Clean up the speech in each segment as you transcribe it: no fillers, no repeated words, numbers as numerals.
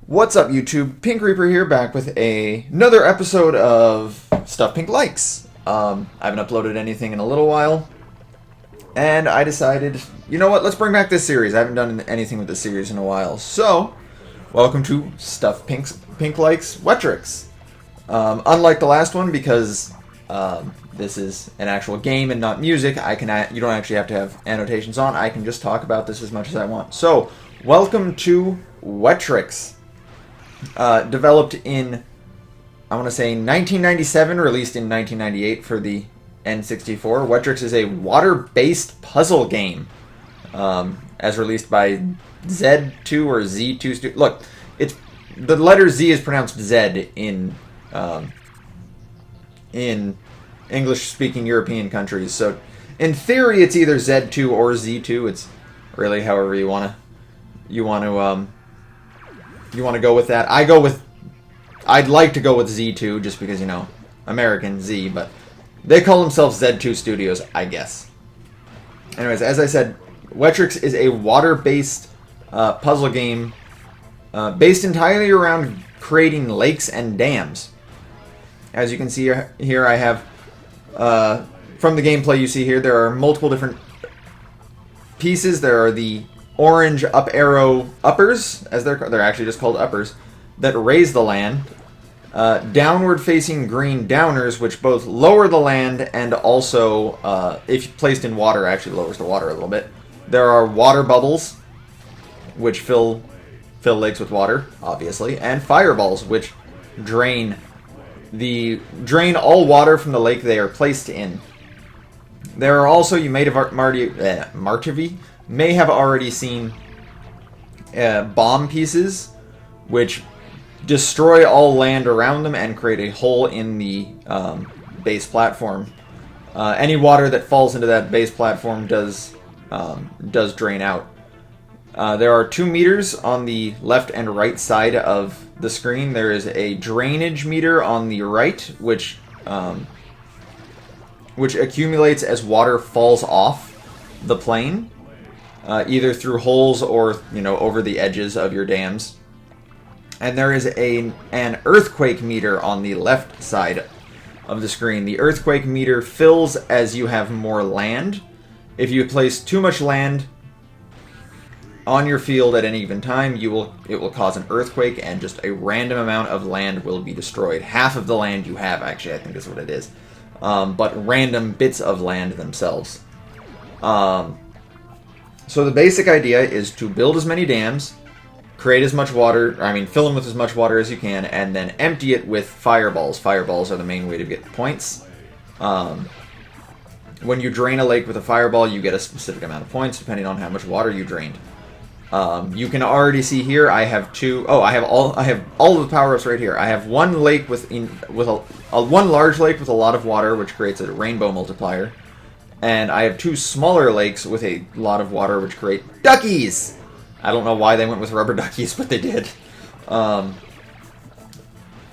What's up, YouTube? Pink Reaper here, back with another episode of Stuff Pink Likes. I haven't uploaded anything in a little while, and I decided, you know what, let's bring back this series. I haven't done anything with this series in a while. So, welcome to Stuff Pink Likes Wetrix. Unlike the last one, because this is an actual game and not music, you don't actually have to have annotations on. I can just talk about this as much as I want. So, welcome to Wetrix. Developed in, I want to say, 1997, released in 1998 for the N64. Wetrix is a water-based puzzle game, as released by Z2 or Z2. Look, the letter Z is pronounced Z in English-speaking European countries. So, in theory, it's either Z2 or Z2. It's really however you want to go with that. I'd like to go with Z2 just because, you know, American Z, but they call themselves Z2 Studios, I guess. Anyways, as I said, Wetrix is a water-based puzzle game based entirely around creating lakes and dams. As you can see here, I have, from the gameplay you see here, there are multiple different pieces. There are the orange up arrow uppers, as they're actually just called uppers, that raise the land. Downward facing green downers, which both lower the land and also, if placed in water, actually lowers the water a little bit. There are water bubbles, which fill lakes with water, obviously, and fireballs, which drain all water from the lake they are placed in. There are also, you may have already seen bomb pieces, which destroy all land around them and create a hole in the base platform. Any water that falls into that base platform does drain out. There are 2 meters on the left and right side of the screen. There is a drainage meter on the right, which accumulates as water falls off the plane. Either through holes or, you know, over the edges of your dams. And there is an earthquake meter on the left side of the screen. The earthquake meter fills as you have more land. If you place too much land on your field at any given time, it will cause an earthquake, and just a random amount of land will be destroyed. Half of the land you have, actually, I think is what it is. But random bits of land themselves. So the basic idea is to build as many dams, create as much water, fill them with as much water as you can, and then empty it with fireballs. Fireballs are the main way to get points. When you drain a lake with a fireball, you get a specific amount of points, depending on how much water you drained. You can already see here, I have all of the power-ups right here. I have one lake one large lake with a lot of water, which creates a rainbow multiplier. And I have 2 smaller lakes with a lot of water, which create duckies! I don't know why they went with rubber duckies, but they did.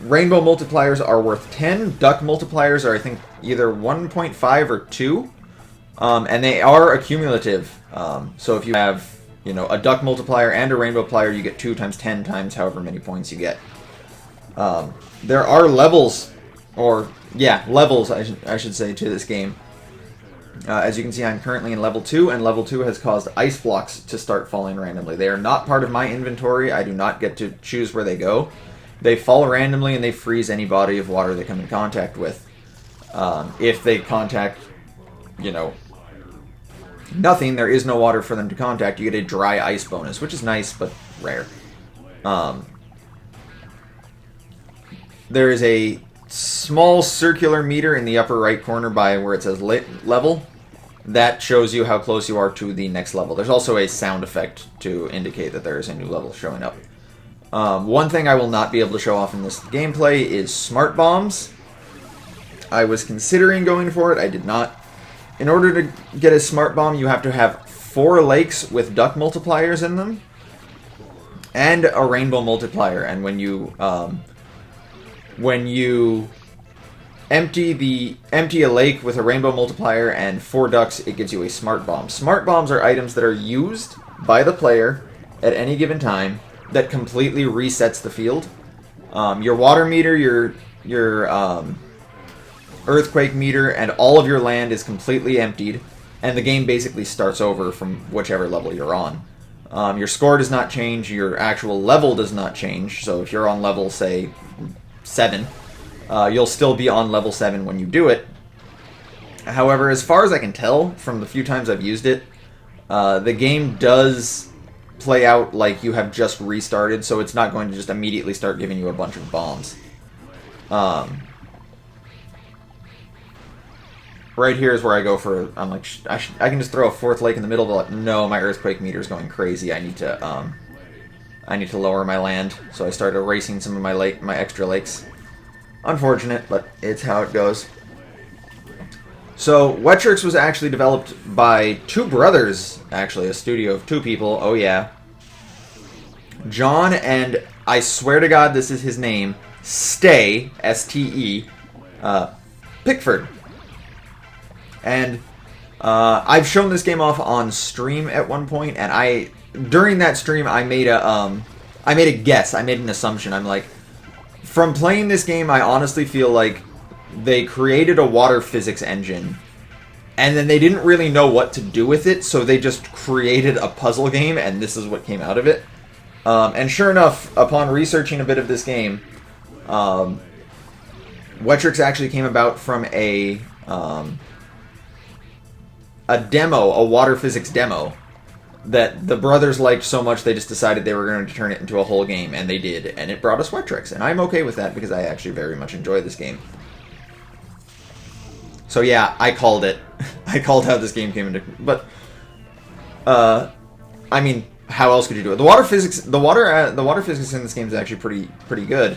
Rainbow multipliers are worth 10. Duck multipliers are, I think, either 1.5 or 2. And they are accumulative. So if you have, you know, a duck multiplier and a rainbow multiplier, you get 2 times 10 times however many points you get. There are levels, I should say, to this game. As you can see, I'm currently in level 2, and level 2 has caused ice blocks to start falling randomly. They are not part of my inventory. I do not get to choose where they go. They fall randomly, and they freeze any body of water they come in contact with. If they contact, you know, nothing, there is no water for them to contact, you get a dry ice bonus, which is nice, but rare. There is a small circular meter in the upper right corner by where it says level. That shows you how close you are to the next level. There's also a sound effect to indicate that there is a new level showing up. One thing I will not be able to show off in this gameplay is smart bombs. I was considering going for it. I did not. In order to get a smart bomb, you have to have 4 lakes with duck multipliers in them and a rainbow multiplier. And when you empty a lake with a rainbow multiplier and 4 ducks, it gives you a smart bomb. Smart bombs are items that are used by the player at any given time that completely resets the field. Your water meter, your earthquake meter, and all of your land is completely emptied, and the game basically starts over from whichever level you're on. Your score does not change, your actual level does not change, so if you're on level, say, 7, you'll still be on level 7 when you do it. However, as far as I can tell from the few times I've used it, the game does play out like you have just restarted, so it's not going to just immediately start giving you a bunch of bombs. Right here is where I go for, I'm like, I can just throw a 4th lake in the middle, but no, my earthquake meter is going crazy. I need to lower my land, so I started erasing some of my extra lakes. Unfortunate, but it's how it goes. So, Wetrix was actually developed by 2 brothers, actually, a studio of 2 people, oh yeah. John and, I swear to God this is his name, Stay, S-T-E, Pickford. And I've shown this game off on stream at one point, and during that stream I made a guess, I made an assumption. I'm like, from playing this game, I honestly feel like they created a water physics engine, and then they didn't really know what to do with it, so they just created a puzzle game, and this is what came out of it. And sure enough, upon researching a bit of this game, Wetrix actually came about from a demo, a water physics demo, that the brothers liked so much they just decided they were going to turn it into a whole game, and they did, and it brought us Wetrix, and I'm okay with that because I actually very much enjoy this game. So yeah, I called it. I called how this game came into, but I mean, how else could you do it? The water physics in this game is actually pretty good,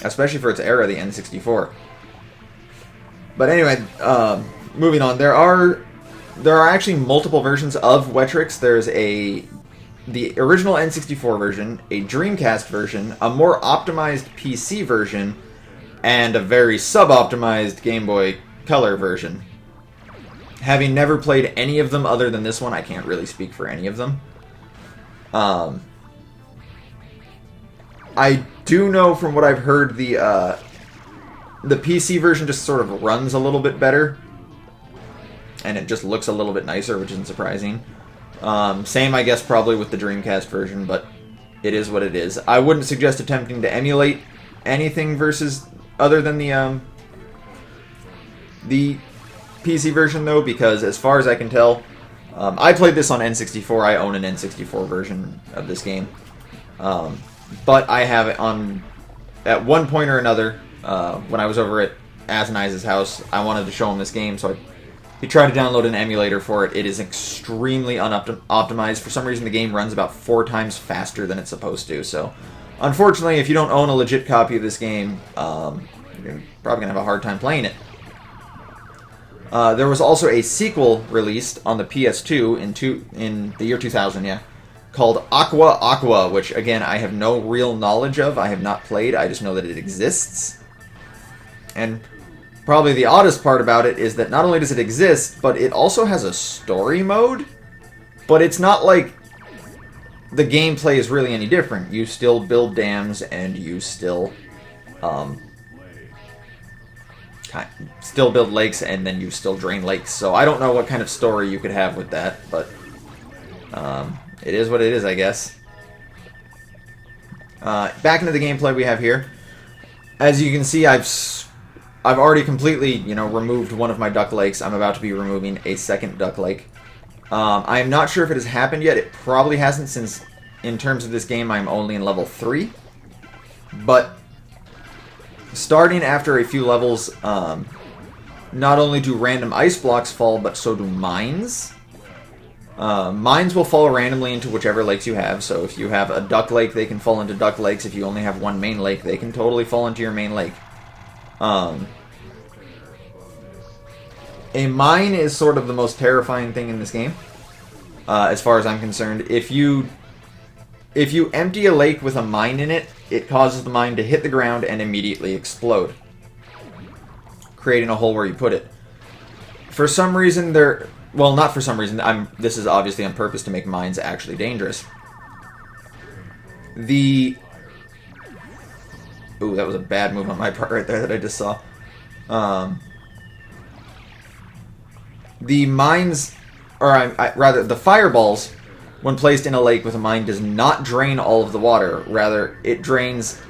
especially for its era, the N64. But anyway, moving on, there are actually multiple versions of Wetrix. There's the original N64 version, a Dreamcast version, a more optimized PC version, and a very sub-optimized Game Boy Color version. Having never played any of them other than this one, I can't really speak for any of them. I do know from what I've heard the PC version just sort of runs a little bit better, and it just looks a little bit nicer, which isn't surprising. Same, I guess, probably with the Dreamcast version, but it is what it is. I wouldn't suggest attempting to emulate anything other than the PC version, though, because as far as I can tell, I played this on N64. I own an N64 version of this game, but I have it on, at one point or another, when I was over at Azanize's house, I wanted to show him this game, so he tried to download an emulator for it. It is extremely unoptimized. For some reason, the game runs about 4 times faster than it's supposed to. So, unfortunately, if you don't own a legit copy of this game, you're probably going to have a hard time playing it. There was also a sequel released on the PS2 in the year 2000, yeah, called Aqua Aqua, which, again, I have no real knowledge of. I have not played. I just know that it exists. And probably the oddest part about it is that not only does it exist, but it also has a story mode, but it's not like the gameplay is really any different. You still build dams, and you still build lakes, and then you still drain lakes. So I don't know what kind of story you could have with that, but it is what it is, I guess. Back into the gameplay we have here. As you can see, I've already completely, removed one of my duck lakes. I'm about to be removing a second duck lake. I am not sure if it has happened yet. It probably hasn't, since in terms of this game, I'm only in level 3. But starting after a few levels, not only do random ice blocks fall, but so do mines. Mines will fall randomly into whichever lakes you have. So if you have a duck lake, they can fall into duck lakes. If you only have one main lake, they can totally fall into your main lake. A mine is sort of the most terrifying thing in this game, as far as I'm concerned. If you empty a lake with a mine in it, it causes the mine to hit the ground and immediately explode, creating a hole where you put it. For some reason, well, not for some reason. This is obviously on purpose to make mines actually dangerous. The... Ooh, that was a bad move on my part right there that I just saw. The mines, or rather, the fireballs, when placed in a lake with a mine, does not drain all of the water. Rather, it drains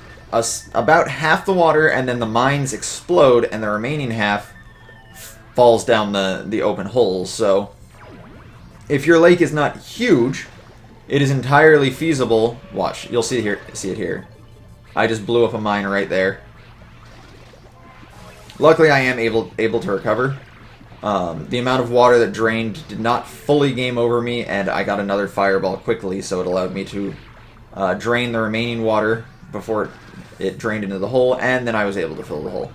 about half the water, and then the mines explode, and the remaining half falls down the open holes. So, if your lake is not huge, it is entirely feasible. Watch, you'll see it here. I just blew up a mine right there. Luckily, I am able to recover. The amount of water that drained did not fully game over me, and I got another fireball quickly, so it allowed me to drain the remaining water before it drained into the hole, and then I was able to fill the hole.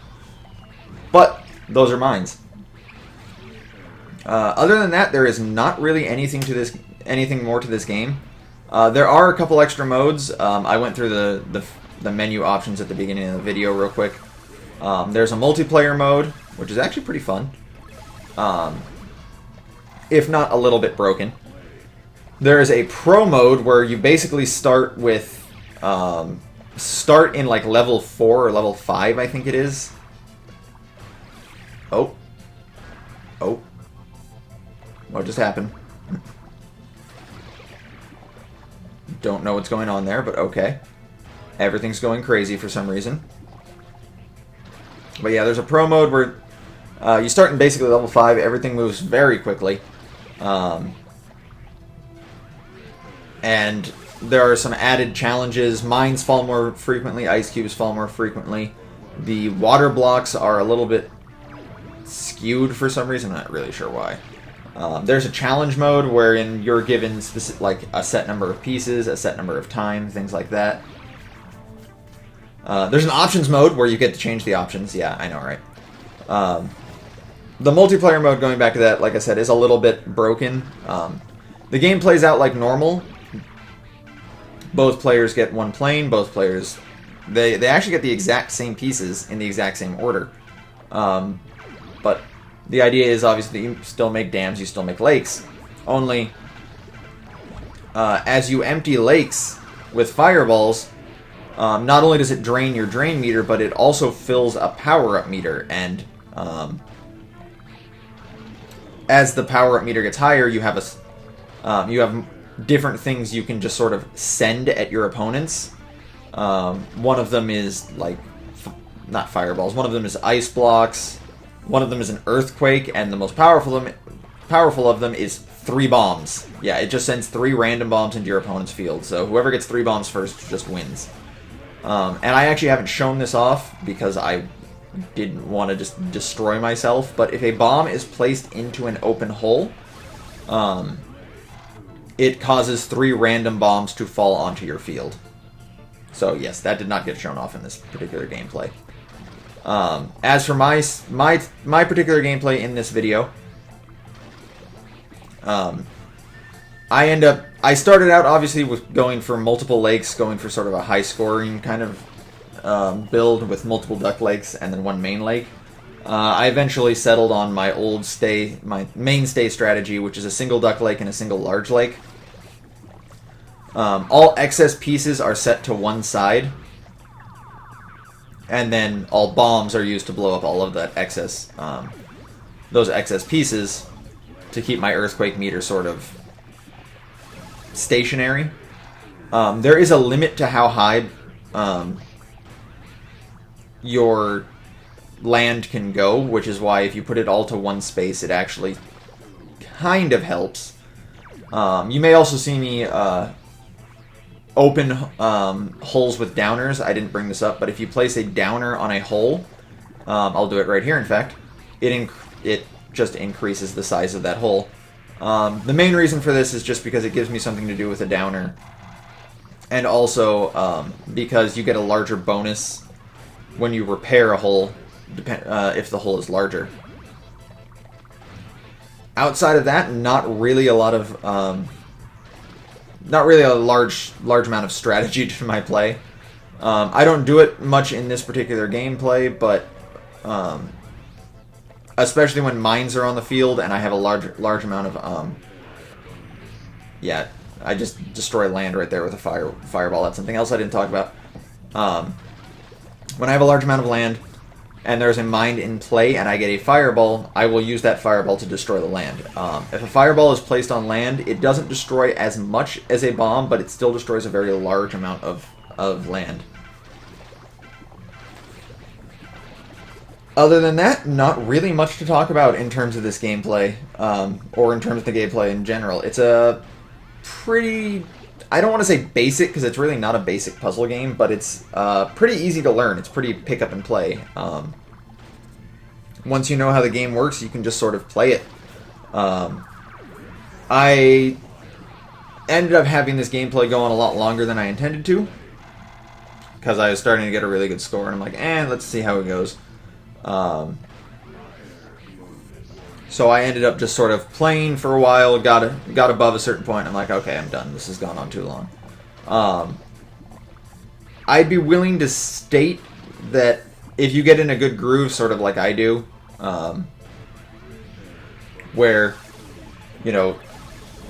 But those are mines. Other than that, there is not really anything more to this game. There are a couple extra modes. I went through the menu options at the beginning of the video real quick. There's a multiplayer mode, which is actually pretty fun. If not a little bit broken. There is a pro mode where you basically start with start in like level 4 or level 5, I think it is. Oh. What just happened? Don't know what's going on there, but okay. Everything's going crazy for some reason. But yeah, there's a pro mode where you start in basically level 5. Everything moves very quickly. And there are some added challenges. Mines fall more frequently. Ice cubes fall more frequently. The water blocks are a little bit skewed for some reason. I'm not really sure why. There's a challenge mode wherein you're given like a set number of pieces, a set number of time, things like that. There's an options mode where you get to change the options. Yeah, I know, right? The multiplayer mode, going back to that, like I said, is a little bit broken. The game plays out like normal. Both players get one plane. Both players... They actually get the exact same pieces in the exact same order. But the idea is obviously you still make dams, you still make lakes. Only, as you empty lakes with fireballs, not only does it drain your drain meter, but it also fills a power-up meter. And as the power-up meter gets higher, you have different things you can just sort of send at your opponents. One of them is like not fireballs. One of them is ice blocks. One of them is an earthquake, and the most powerful of them is 3 bombs. Yeah, it just sends 3 random bombs into your opponent's field. So whoever gets 3 bombs first just wins. And I actually haven't shown this off because I didn't want to just destroy myself. But if a bomb is placed into an open hole, it causes 3 random bombs to fall onto your field. So yes, that did not get shown off in this particular gameplay. As for my particular gameplay in this video, I started out obviously with going for multiple lakes, going for sort of a high scoring kind of build with multiple duck lakes and then one main lake. I eventually settled on my mainstay strategy, which is a single duck lake and a single large lake. All excess pieces are set to one side, and then all bombs are used to blow up all of that those excess pieces to keep my earthquake meter sort of stationary. There is a limit to how high your land can go, which is why if you put it all to one space, it actually kind of helps. You may also see me open holes with downers. I didn't bring this up, but if you place a downer on a hole, I'll do it right here, in fact, it just increases the size of that hole. The main reason for this is just because it gives me something to do with a downer, and also because you get a larger bonus when you repair a hole, if the hole is larger. Outside of that, not really a lot of not really a large amount of strategy to my play. I don't do it much in this particular gameplay, but especially when mines are on the field and I have a large amount of I just destroy land right there with a fireball. That's something else I didn't talk about. When I have a large amount of land and there's a mine in play and I get a fireball, I will use that fireball to destroy the land. If a fireball is placed on land, it doesn't destroy as much as a bomb, but it still destroys a very large amount of land. Other than that, not really much to talk about in terms of this gameplay, or in terms of the gameplay in general. It's a pretty... I don't want to say basic, because it's really not a basic puzzle game, but it's pretty easy to learn. It's pretty pick up and play. Once you know how the game works, you can just sort of play it. I ended up having this gameplay going a lot longer than I intended to, because I was starting to get a really good score, and I'm like, let's see how it goes. So I ended up just sort of playing for a while, got above a certain point, I'm like, okay, I'm done. This has gone on too long. I'd be willing to state that if you get in a good groove, sort of like I do, where, you know,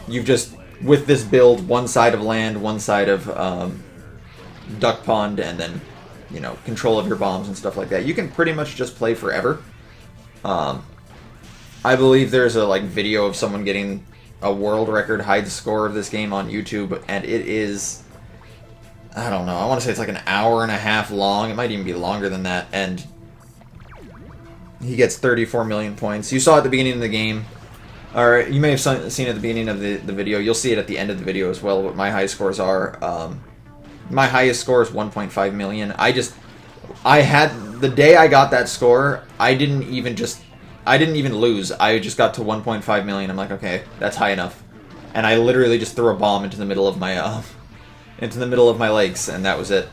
you've just, with this build, one side of land, one side of duck pond, and then, you know, control of your bombs and stuff like that, you can pretty much just play forever. I believe there's a video of someone getting a world record high score of this game on YouTube, and it is, I don't know, I want to say it's like an hour and a half long. It might even be longer than that, and he gets 34 million points. You saw at the beginning of the game, or you may have seen at the beginning of the video. You'll see it at the end of the video as well, what my high scores are. My highest score is 1.5 million. I had, the day I got that score, I didn't even lose. I just got to 1.5 million. I'm like, okay, that's high enough. And I literally just threw a bomb into the middle of my lakes, and that was it.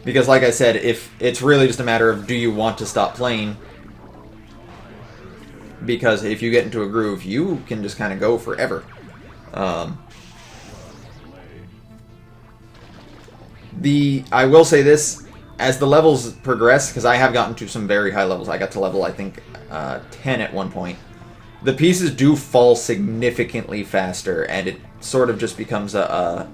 Because like I said, if it's really just a matter of, do you want to stop playing? Because if you get into a groove, you can just kind of go forever. I will say this, as the levels progress, because I have gotten to some very high levels. I got to level, I think, 10 at one point. The pieces do fall significantly faster, and it sort of just becomes do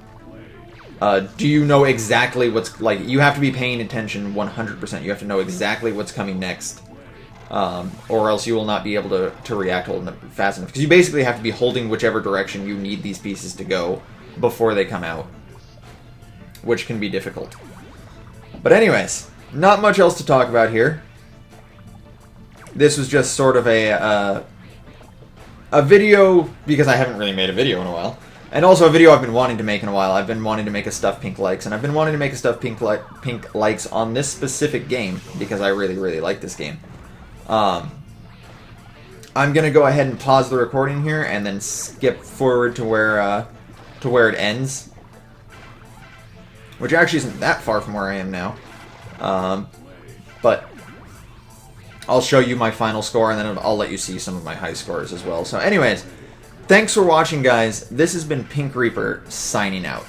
you know exactly what's, you have to be paying attention 100%. You have to know exactly what's coming next, or else you will not be able to react fast enough. Because you basically have to be holding whichever direction you need these pieces to go before they come out, which can be difficult. But anyways, not much else to talk about here. This was just sort of a video, because I haven't really made a video in a while. And also a video I've been wanting to make in a while. I've been wanting to make a Stuff Pink Likes, and I've been wanting to make a Stuff Pink Likes on this specific game, because I really, really like this game. I'm going to go ahead and pause the recording here, and then skip forward to where it ends. Which actually isn't that far from where I am now. But I'll show you my final score, and then I'll let you see some of my high scores as well. So anyways, thanks for watching, guys. This has been Pink Reaper, signing out.